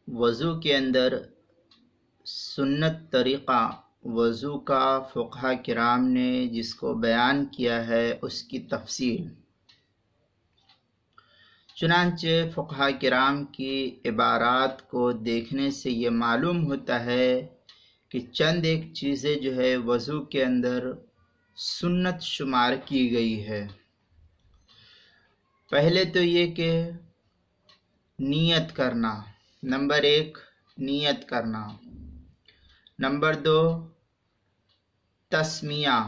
وضو کے اندر سنت طریقہ وضو کا فقہا کرام نے جس کو بیان کیا ہے اس کی تفصیل، چنانچہ فقہا کرام کی عبارات کو دیکھنے سے یہ معلوم ہوتا ہے کہ چند ایک چیزیں جو ہے وضو کے اندر سنت شمار کی گئی ہے۔ پہلے تو یہ کہ نیت کرنا، نمبر 1 نیت کرنا، نمبر 2 تسمیہ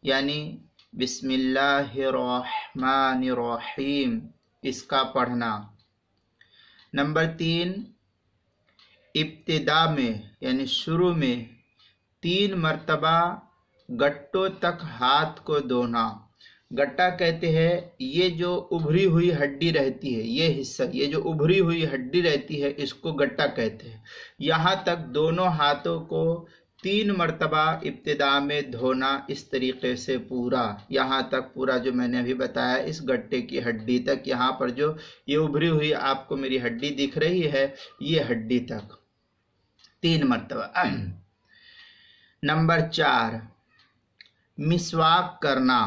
یعنی بسم اللہ الرحمن الرحیم اس کا پڑھنا، نمبر 3 ابتدا میں یعنی شروع میں 3 مرتبہ گٹوں تک ہاتھ کو دھونا۔ گٹا کہتے ہیں یہ جو ابھری ہوئی ہڈی رہتی ہے، یہ حصہ، یہ جو ابھری ہوئی ہڈی رہتی ہے اس کو گٹا کہتے ہیں۔ یہاں تک دونوں ہاتھوں کو 3 مرتبہ ابتدا میں دھونا، اس طریقے سے پورا، یہاں تک پورا جو میں نے ابھی بتایا اس گٹے کی ہڈی تک، یہاں پر جو یہ ابھری ہوئی آپ کو میری ہڈی دکھ رہی ہے یہ ہڈی تک 3 مرتبہ۔ نمبر 4 مسواک کرنا۔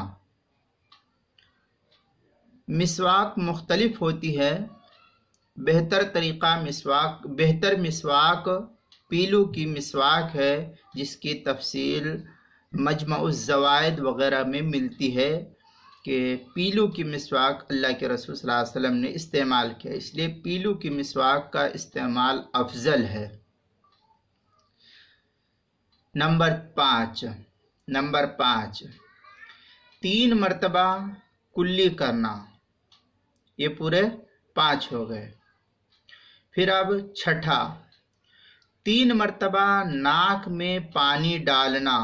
مسواک مختلف ہوتی ہے، بہتر مسواک پیلو کی مسواک ہے جس کی تفصیل مجمع الزوائد وغیرہ میں ملتی ہے کہ پیلو کی مسواک اللہ کے رسول صلی اللہ علیہ وسلم نے استعمال کیا، اس لیے پیلو کی مسواک کا استعمال افضل ہے۔ نمبر 5 3 مرتبہ کلی کرنا، یہ پورے 5 ہو گئے۔ پھر اب 6 3 مرتبہ ناک میں پانی ڈالنا،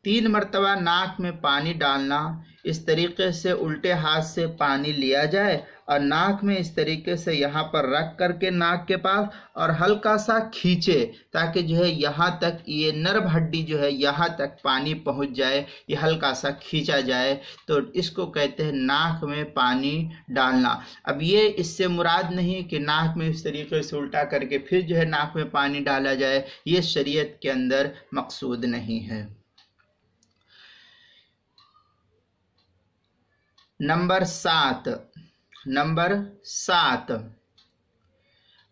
3 مرتبہ ناک میں پانی ڈالنا، اس طریقے سے الٹے ہاتھ سے پانی لیا جائے اور ناک میں اس طریقے سے یہاں پر رکھ کر کے ناک کے پاس اور ہلکا سا کھینچے تاکہ جو ہے یہاں تک یہ نرم ہڈی جو ہے یہاں تک پانی پہنچ جائے، یہ ہلکا سا کھینچا جائے تو اس کو کہتے ہیں ناک میں پانی ڈالنا۔ اب یہ اس سے مراد نہیں کہ ناک میں اس طریقے سے الٹا کر کے پھر جو ہے ناک میں پانی ڈالا جائے، یہ شریعت کے اندر مقصود نہیں ہے۔ نمبر 7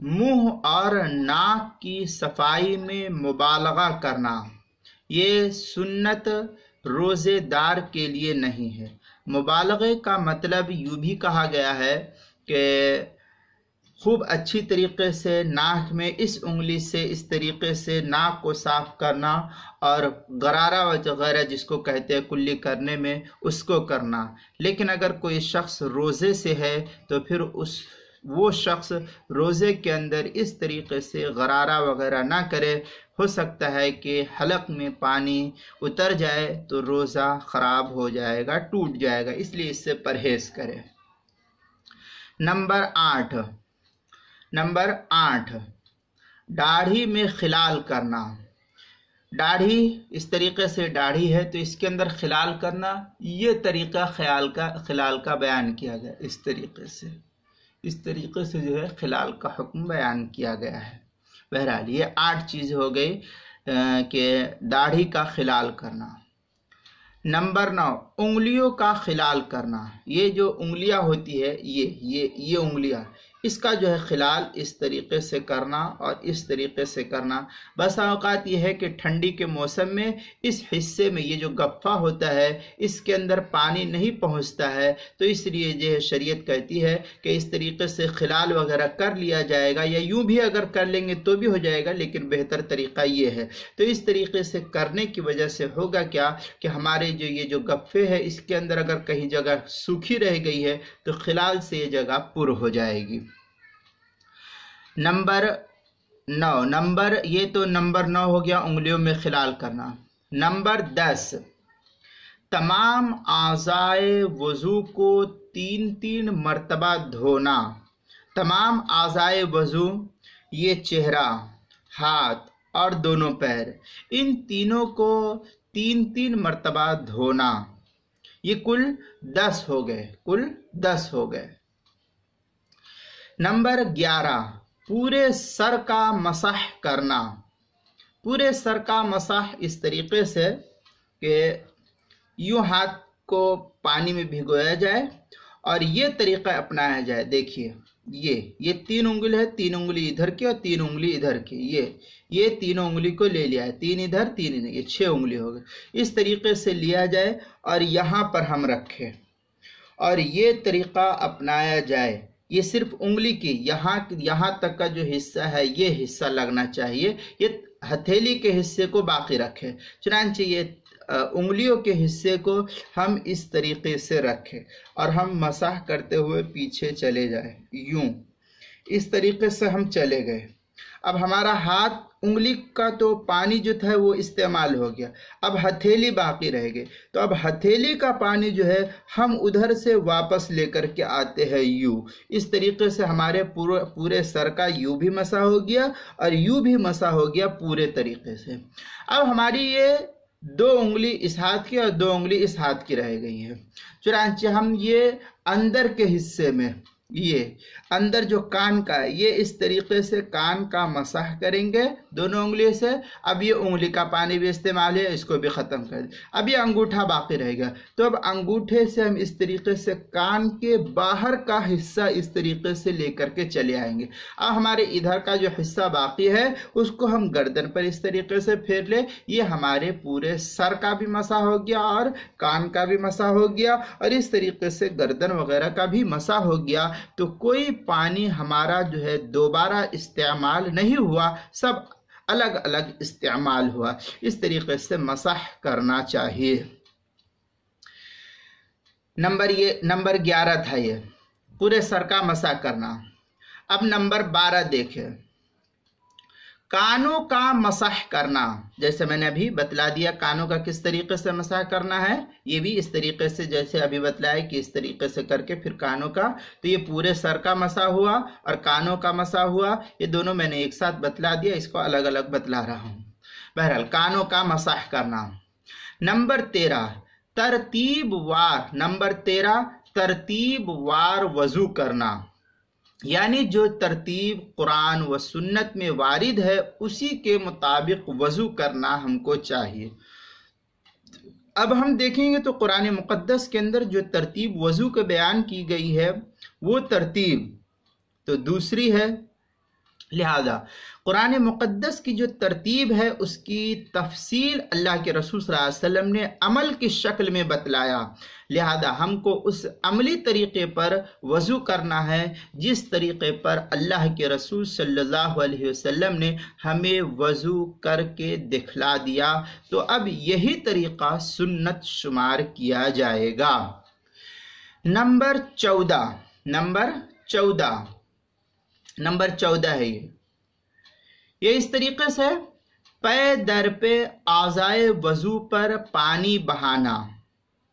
منہ اور ناک کی صفائی میں مبالغہ کرنا، یہ سنت روزے دار کے لیے نہیں ہے۔ مبالغے کا مطلب یوں بھی کہا گیا ہے کہ خوب اچھی طریقے سے ناک میں اس انگلی سے اس طریقے سے ناک کو صاف کرنا اور غرارہ وغیرہ جس کو کہتے ہیں کلی کرنے میں اس کو کرنا۔ لیکن اگر کوئی شخص روزے سے ہے تو پھر وہ شخص روزے کے اندر اس طریقے سے غرارہ وغیرہ نہ کرے، ہو سکتا ہے کہ حلق میں پانی اتر جائے تو روزہ خراب ہو جائے گا، ٹوٹ جائے گا، اس لیے اس سے پرہیز کرے۔ نمبر 8 داڑھی میں خلال کرنا۔ داڑھی اس طریقے سے داڑھی ہے تو اس کے اندر خلال کرنا، یہ طریقہ خلال کا بیان کیا گیا، اس طریقے سے جو ہے خلال کا حکم بیان کیا گیا ہے۔ بہرحال یہ 8 چیز ہو گئی کہ داڑھی کا خلال کرنا۔ نمبر 9 انگلیوں کا خلال کرنا، یہ جو انگلیاں ہوتی ہے یہ انگلیاں، اس کا جو ہے خلال اس طریقے سے کرنا اور اس طریقے سے کرنا۔ بس اوقات یہ ہے کہ ٹھنڈی کے موسم میں اس حصے میں یہ جو گفہ ہوتا ہے اس کے اندر پانی نہیں پہنچتا ہے، تو اس لیے جو ہے شریعت کہتی ہے کہ اس طریقے سے خلال وغیرہ کر لیا جائے گا، یا یوں بھی اگر کر لیں گے تو بھی ہو جائے گا، لیکن بہتر طریقہ یہ ہے۔ تو اس طریقے سے کرنے کی وجہ سے ہوگا کیا کہ ہمارے یہ جو گفے ہے اس کے اندر اگر کہیں جگہ سوکھی رہ گئی ہے تو خلال سے یہ جگہ پر ہو جائے گی۔ نمبر 9 ہو گیا انگلیوں میں خلال کرنا۔ نمبر 10 تمام اعضائے وضو کو 3 مرتبہ دھونا۔ تمام اعضائے وضو، یہ چہرہ، ہاتھ اور دونوں پیر، ان تینوں کو 3 مرتبہ دھونا۔ یہ کل 10 ہو گئے۔ نمبر 11 पूरे सर का मसाह करना। पूरे सर का मसाह इस तरीके से कि यूं हाथ को पानी में भिगोया जाए और ये तरीका अपनाया जाए। देखिए ये 3 उंगली है, 3 उंगली इधर की और 3 उंगली इधर की। ये 3 उंगली को ले लिया है, 3 इधर 3 इधर, ये 6 उंगली हो गई। इस तरीके से लिया जाए और यहाँ पर हम रखें और ये तरीका अपनाया जाए। ये सिर्फ उंगली की यहाँ तक का जो हिस्सा है ये हिस्सा लगना चाहिए, ये हथेली के हिस्से को बाकी रखें। चुनांचे ये उंगलियों के हिस्से को हम इस तरीके से रखें और हम मसाह करते हुए पीछे चले जाए। यूं इस तरीके से हम चले गए। अब हमारा हाथ उंगली का तो पानी जो था वो इस्तेमाल हो गया, अब हथेली बाकी रह गई। तो अब हथेली का पानी जो है हम उधर से वापस लेकर के आते हैं यूं। इस तरीके से हमारे पूरे सर का यूं भी मसा हो गया और यूं भी मसा हो गया पूरे तरीके से। अब हमारी ये 2 उंगली इस हाथ की और 2 उंगली इस हाथ की रह गई है। चुनांचे हम ये अंदर के हिस्से में, ये अंदर जो कान का है, ये इस तरीके से कान का मसाह करेंगे दोनों उंगली से। अब ये उंगली का पानी भी इस्तेमाल है, इसको भी ख़त्म कर दें। अब ये अंगूठा बाकी रहेगा, तो अब अंगूठे से हम इस तरीके से कान के बाहर का हिस्सा इस तरीके से लेकर के चले आएंगे। अब हमारे इधर का जो हिस्सा बाकी है उसको हम गर्दन पर इस तरीके से फेर ले। ये हमारे पूरे सर का भी मसा हो गया और कान का भी मसा हो गया और इस तरीके से गर्दन वगैरह का भी मसा हो गया। तो कोई पानी हमारा जो है दोबारा इस्तेमाल नहीं हुआ, सब अलग अलग इस्तेमाल हुआ। इस तरीके से मसाह करना चाहिए। नंबर 11 था ये पूरे सर का मसाह करना। अब नंबर 12 देखें, कानों का मसाह करना। जैसे मैंने अभी बतला दिया कानों का किस तरीके से मसाह करना है, ये भी इस तरीके से जैसे अभी बतलाया कि इस तरीके से करके फिर कानों का। तो ये पूरे सर का मसाह हुआ और कानों का मसाह हुआ, ये दोनों मैंने एक साथ बतला दिया, इसको अलग अलग बतला रहा हूँ। बहरहाल कानों का मसाह करना। नंबर 13 तरतीबवार। नंबर 13 तरतीबवार वजू करना, यानी जो तरतीब कुरान व सुन्नत में वारिद है उसी के मुताबिक वज़ू करना हमको चाहिए। अब हम देखेंगे तो कुरान मुक़द्दस के अंदर जो तरतीब वज़ू के बयान की गई है वो तरतीब तो दूसरी है। लिहाजा कुरान मुक़द्दस की जो तरतीब है उसकी तफसील अल्लाह के रसूल सल्लल्लाहु अलैहि वसल्लम ने अमल की शक्ल में बतलाया। लिहाजा हमको उस अमली तरीक़े पर वज़ू करना है जिस तरीक़े पर अल्लाह के रसूल सल्लल्लाहु अलैहि वसल्लम ने हमें वज़ू करके दिखला दिया। तो अब यही तरीक़ा सुन्नत शुमार किया जाएगा। नंबर 14 है ये इस तरीके से पे दर पे आज़ाए वज़ू पर पानी बहाना।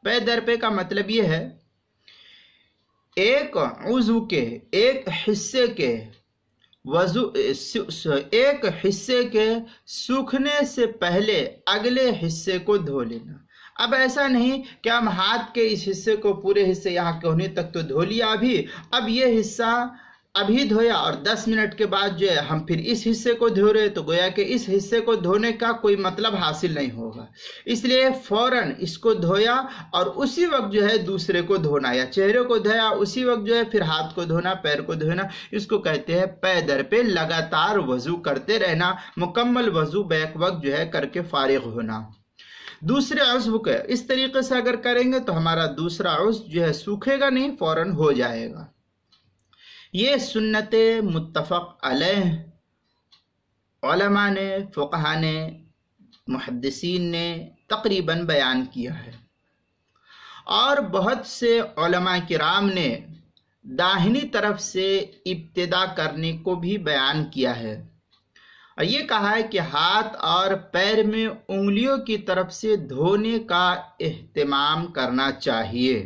पे दर पे का मतलब ये है एक उज़ू के एक हिस्से के वज़ू एक हिस्से के सूखने से पहले अगले हिस्से को धो लेना। अब ऐसा नहीं कि हम हाथ के इस हिस्से को पूरे हिस्से यहाँ कोहनी तक तो धो लिया अभी, अब ये हिस्सा अभी धोया और 10 मिनट के बाद जो है हम फिर इस हिस्से को धो रहे, तो गोया कि इस हिस्से को धोने का कोई मतलब हासिल नहीं होगा। इसलिए फौरन इसको धोया और उसी वक्त जो है दूसरे को धोना, या चेहरे को धोया उसी वक्त जो है फिर हाथ को धोना, पैर को धोना। इसको कहते हैं पे दर पे लगातार वज़ू करते रहना, मुकम्मल वज़ू बैक वक्त जो है करके फारिग होना। दूसरे उज़्व के इस तरीके से अगर करेंगे तो हमारा दूसरा उज़्व जो है सूखेगा नहीं, फौरन हो जाएगा। ये सुन्नत मुत्तफ़क़ अलैह उलमा ने, फ़ुक़हा ने, मुहद्दिसीन ने तक़रीबन बयान किया है और बहुत से उलमा किराम ने दाहिनी तरफ से इब्तिदा करने को भी बयान किया है और ये कहा है कि हाथ और पैर में उंगलियों की तरफ से धोने का एहतिमाम करना चाहिए।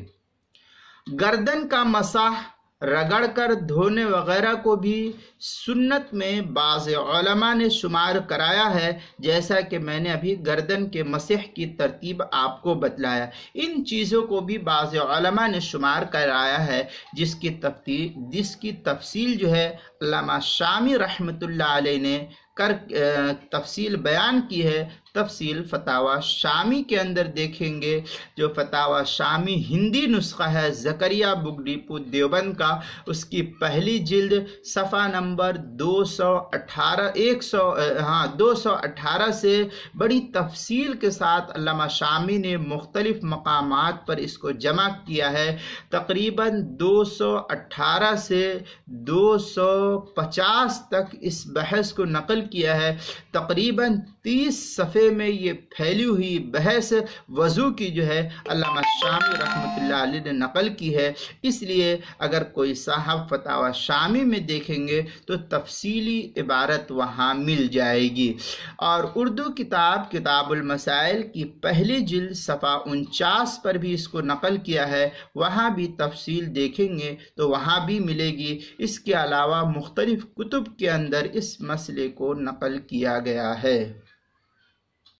गर्दन का मसाह रगड़ कर धोने वगैरह को भी सुन्नत में बाज़ उलमा ने शुमार कराया है, जैसा कि मैंने अभी गर्दन के मसह की तरतीब आपको बतलाया। इन चीज़ों को भी बाज़ उलमा ने शुमार कराया है, जिसकी तफसील जो है अल्लामा शामी रहमतुल्लाह अलैह ने तफसील बयान की है। तफसील फतावा शामी के अंदर देखेंगे, जो फतावा शामी हिंदी नुस्खा है ज़करिया बुक डिपो देवबंद का, उसकी पहली जिल्द सफ़ा नंबर 218 से बड़ी तफसील के साथ अल्लामा शामी ने मुख्तलिफ मकामात पर इसको जमा किया है। तकरीबन 218 से 250 तक इस बहस को नकल किया है। तकरीबन 30 सफ़े में ये फैली हुई बहस वज़ू की जो है अल्लामा शामी रहमतुल्लाह अलैह ने नकल की है। इसलिए अगर कोई साहब फतावा शामी में देखेंगे तो तफसीली इबारत वहाँ मिल जाएगी। और उर्दू किताबुल मसाइल की पहली जिल्द सफ़ा 49 पर भी इसको नकल किया है, वहाँ भी तफसील देखेंगे तो वहाँ भी मिलेगी। इसके अलावा मुख्तलिफ कुतुब के अंदर इस मसले को नकल किया गया है।